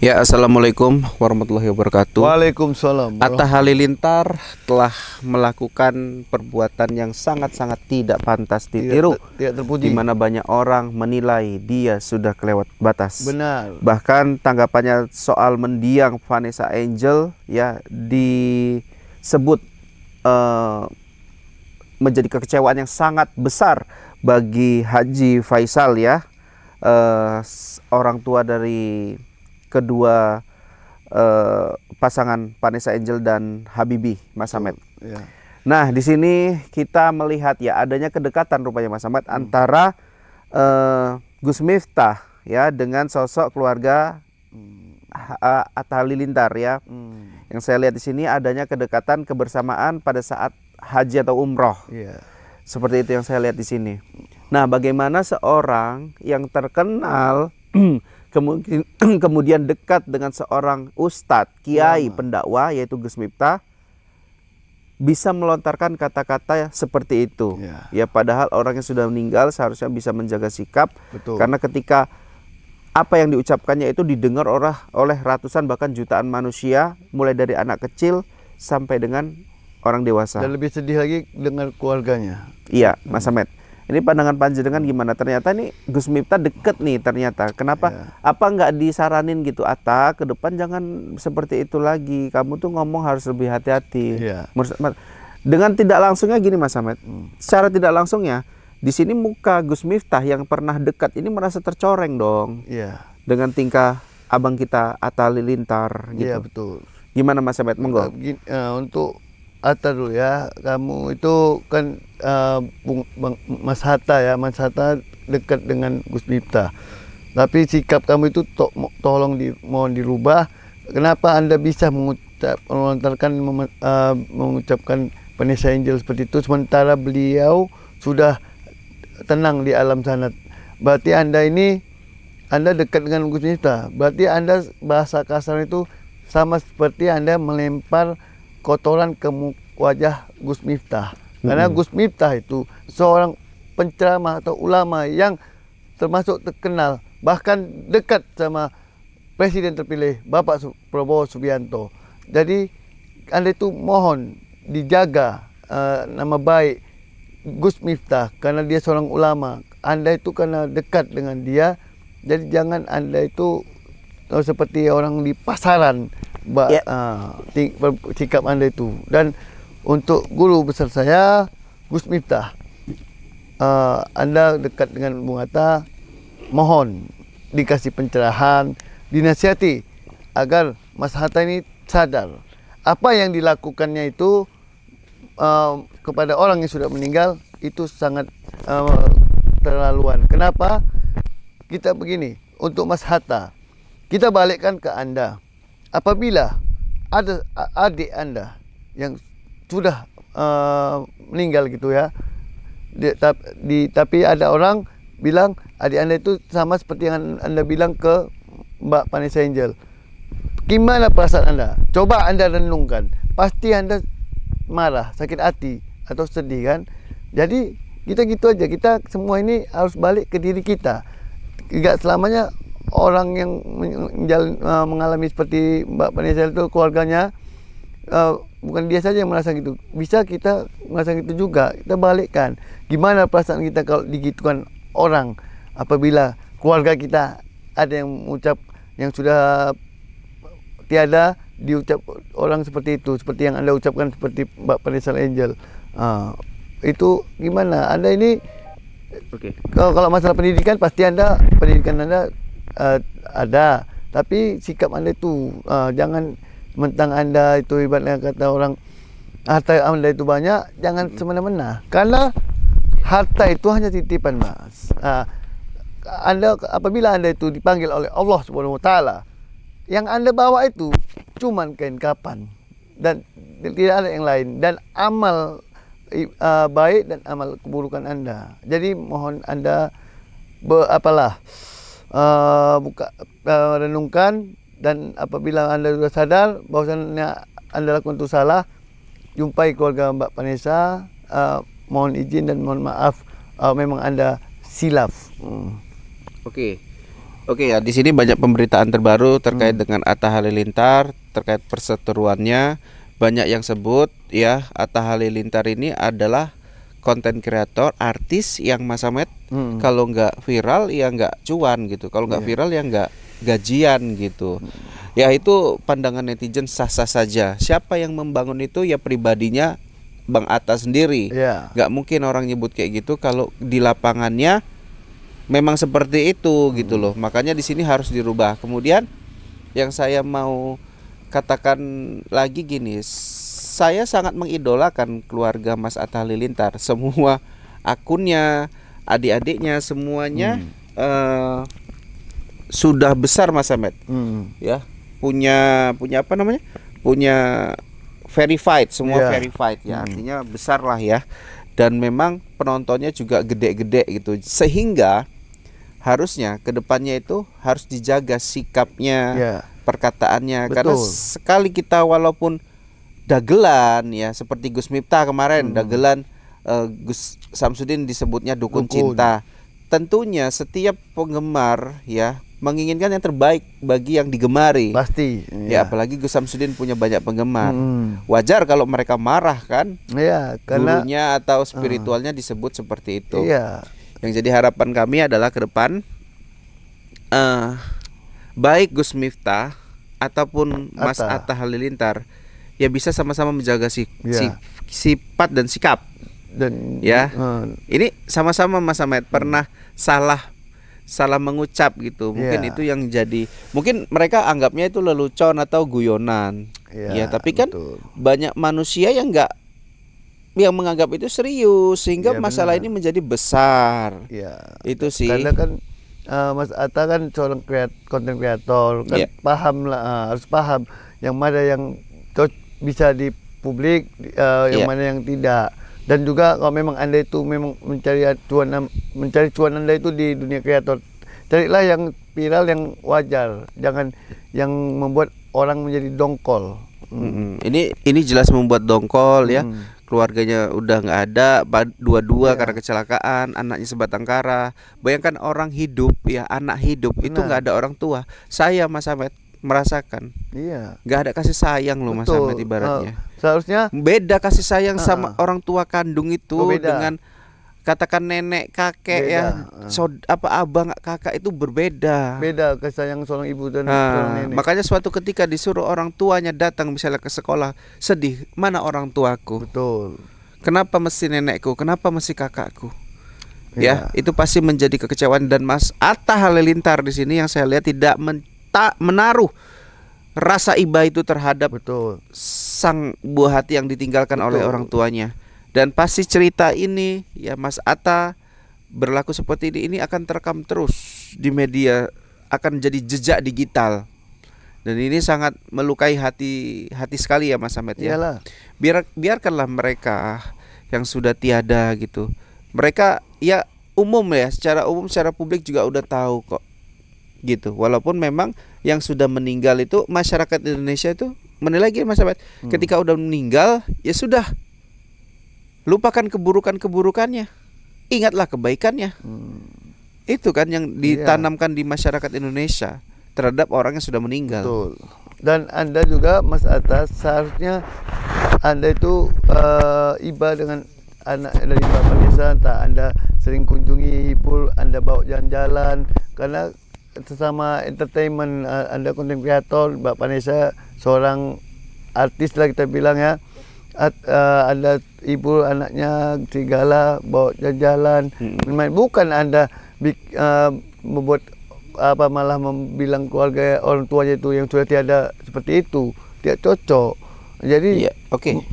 Ya, Assalamualaikum warahmatullahi wabarakatuh. Waalaikumsalam. Atta Halilintar telah melakukan perbuatan yang sangat-sangat tidak pantas ditiru, Tidak terpuji. di mana banyak orang menilai dia sudah kelewat batas. Benar. Bahkan tanggapannya soal mendiang Vanessa Angel ya disebut menjadi kekecewaan yang sangat besar bagi Haji Faisal ya, orang tua dari kedua pasangan Vanessa Angel dan Habibie, Mas Ahmed. Ya. Nah, di sini kita melihat ya adanya kedekatan rupanya Mas Ahmed antara Gus Miftah ya dengan sosok keluarga Atta Halilintar ya. Yang saya lihat di sini adanya kedekatan kebersamaan pada saat haji atau umroh. Ya. Seperti itu yang saya lihat di sini. Nah, bagaimana seorang yang terkenal kemudian dekat dengan seorang ustadz, kiai, pendakwah yaitu Gus Miftah bisa melontarkan kata-kata seperti itu. Ya, padahal orang yang sudah meninggal seharusnya bisa menjaga sikap. Betul. Karena ketika apa yang diucapkannya itu didengar oleh ratusan bahkan jutaan manusia, mulai dari anak kecil sampai dengan orang dewasa. Dan lebih sedih lagi dengan keluarganya. Iya, Mas Ahmed. Ini pandangan panjenengan gimana? Ternyata nih Gus Miftah deket nih ternyata. Kenapa? Ya. Apa nggak disaranin gitu, Atta ke depan jangan seperti itu lagi. Kamu tuh ngomong harus lebih hati-hati. Ya. Dengan tidak langsungnya gini Mas Ahmed. Secara tidak langsungnya di sini muka Gus Miftah yang pernah dekat ini merasa tercoreng dong. Iya. Dengan tingkah abang kita Atta Halilintar gitu. Iya, betul. Gimana Mas Ahmed? Monggo. Untuk Atta dulu ya, kamu itu kan Mas Hatta ya, Mas Hatta dekat dengan Gus Miftah. Tapi sikap kamu itu tolong mohon dirubah. Kenapa Anda bisa mengucapkan Vanessa Angel seperti itu sementara beliau sudah tenang di alam sana? Berarti Anda dekat dengan Gus Miftah. Berarti Anda bahasa kasar itu sama seperti Anda melempar kotoran ke wajah Gus Miftah. Karena Gus Miftah itu seorang penceramah atau ulama yang termasuk terkenal, bahkan dekat sama Presiden terpilih Bapak Prabowo Subianto. Jadi Anda itu mohon dijaga nama baik Gus Miftah karena dia seorang ulama. Anda itu karena dekat dengan dia, jadi jangan Anda itu seperti orang di pasaran. Sikap Anda itu. Dan untuk guru besar saya Gus Miftah, Anda dekat dengan Bung Hatta, mohon dikasih pencerahan, dinasihati agar Mas Hatta ini sadar apa yang dilakukannya itu kepada orang yang sudah meninggal itu sangat terlaluan. Kenapa? Kita begini, untuk Mas Hatta kita balikkan ke Anda. Apabila ada adik Anda yang sudah meninggal gitu ya, tapi ada orang bilang adik Anda itu sama seperti yang Anda bilang ke Mbak Vanessa Angel. Gimana perasaan Anda? Coba Anda renungkan. Pasti Anda marah, sakit hati atau sedih kan? Jadi kita gitu aja. Kita semua ini harus balik ke diri kita. Tidak selamanya orang yang mengalami seperti Mbak Vanessa itu keluarganya, bukan dia saja yang merasa gitu, bisa kita merasa gitu juga. Kita balikkan gimana perasaan kita kalau digitukan orang, apabila keluarga kita ada yang mengucap yang sudah tiada diucap orang seperti itu, seperti yang Anda ucapkan seperti Mbak Vanessa Angel. Itu gimana Anda ini? Kalau masalah pendidikan pasti pendidikan Anda ada, tapi sikap Anda itu jangan mentang Anda itu ibaratnya kata orang harta Anda itu banyak, jangan semena-mena. Karena harta itu hanya titipan, Mas. Apabila Anda itu dipanggil oleh Allah Subhanahu wa taala, yang Anda bawa itu cuman kain kapan dan tidak ada yang lain, dan amal baik dan amal keburukan Anda. Jadi mohon Anda renungkan, dan apabila Anda sudah sadar bahwasannya Anda lakukan itu salah, jumpai keluarga Mbak Vanessa, mohon izin dan mohon maaf memang Anda silaf. Oke. Oke ya, di sini banyak pemberitaan terbaru terkait dengan Atta Halilintar, terkait perseteruannya. Banyak yang sebut ya, Atta Halilintar ini adalah konten kreator, artis yang Mas Ahmed kalau nggak viral ya nggak cuan gitu. Kalau nggak viral ya nggak gajian gitu. Ya itu pandangan netizen sah-sah saja. Siapa yang membangun itu ya pribadinya Bang Atta sendiri. Nggak mungkin orang nyebut kayak gitu kalau di lapangannya memang seperti itu gitu loh. Makanya di sini harus dirubah. Kemudian yang saya mau katakan lagi gini, saya sangat mengidolakan keluarga Mas Atta Halilintar. Semua akunnya, adik-adiknya semuanya sudah besar Mas Ahmed. Ya, punya apa namanya? Punya verified, semua verified ya. Artinya besar lah ya. Dan memang penontonnya juga gede-gede gitu. Sehingga harusnya kedepannya itu harus dijaga sikapnya, perkataannya. Betul. Karena sekali kita walaupun dagelan ya, seperti Gus Miftah kemarin dagelan, Gus Samsudin disebutnya dukun cinta. Tentunya setiap penggemar ya menginginkan yang terbaik bagi yang digemari. Pasti. Ya apalagi Gus Samsudin punya banyak penggemar. Wajar kalau mereka marah kan? Iya, karena gurunya atau spiritualnya disebut seperti itu. Iya. Yang jadi harapan kami adalah ke depan baik Gus Miftah ataupun Mas Atta Halilintar ya bisa sama-sama menjaga sifat dan sikap. Dan ya ini sama-sama Mas Ahmed pernah salah mengucap gitu. Mungkin itu yang jadi, mungkin mereka anggapnya itu lelucon atau guyonan. Ya tapi kan banyak manusia yang menganggap itu serius sehingga masalah ini menjadi besar. Itu sih. Karena kan Mas Atta kan seorang konten kreator kan, paham lah, harus paham yang mana yang bisa di publik, yang mana yang tidak. Dan juga kalau memang Anda itu memang mencari cuan Anda itu di dunia kreator, carilah yang viral, yang wajar, jangan yang membuat orang menjadi dongkol. Ini jelas membuat dongkol ya. Keluarganya udah nggak ada, dua-dua karena kecelakaan, anaknya sebatang kara. Bayangkan orang hidup ya, anak hidup itu nggak ada orang tua. Saya Mas Ahmed merasakan, nggak ada kasih sayang loh Mas Ahmed ibaratnya. Seharusnya beda kasih sayang sama orang tua kandung itu dengan katakan nenek, kakek abang, kakak itu berbeda. Beda kasih sayang seorang ibu dan seorang nenek. Makanya suatu ketika disuruh orang tuanya datang misalnya ke sekolah, sedih, mana orang tuaku? Betul. Kenapa mesti nenekku? Kenapa mesti kakakku? Ya, itu pasti menjadi kekecewaan. Dan Mas Atta Halilintar di sini yang saya lihat tidak menaruh rasa iba itu terhadap sang buah hati yang ditinggalkan oleh orang tuanya. Dan pasti cerita ini ya Mas Atta berlaku seperti ini akan terekam terus di media, akan jadi jejak digital. Dan ini sangat melukai hati sekali ya Mas Ahmed ya. Biarkanlah mereka yang sudah tiada gitu. Mereka ya umum ya, secara umum secara publik juga udah tahu kok. Gitu. Walaupun memang yang sudah meninggal itu masyarakat Indonesia itu menilai lagi Mas Ahmed, ketika udah meninggal ya sudah, lupakan keburukannya, ingatlah kebaikannya. Itu kan yang ditanamkan di masyarakat Indonesia terhadap orang yang sudah meninggal. Betul. Dan Anda juga Mas Atta, seharusnya Anda itu iba dengan anak dari Mbak Vanessa, entah Anda sering kunjungi, hibur, Anda bawa jalan-jalan, karena sesama entertainment, Anda konten kreator, Mbak Vanessa seorang artis lah kita bilang ya. Anda ibu anaknya segala bawa jalan-jalan, bukan Anda membuat malah bilang keluarga orang tuanya itu yang sudah tiada seperti itu, tidak cocok. Jadi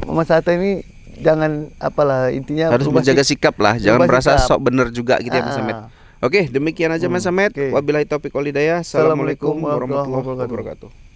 Mas Atta ini jangan intinya harus menjaga sikap lah, jangan merasa sok bener juga gitu ya Mas Ahmed. Oke, demikian aja Mas Ahmed. Wabillahi taufiq wal hidayah. Assalamualaikum warahmatullahi wabarakatuh.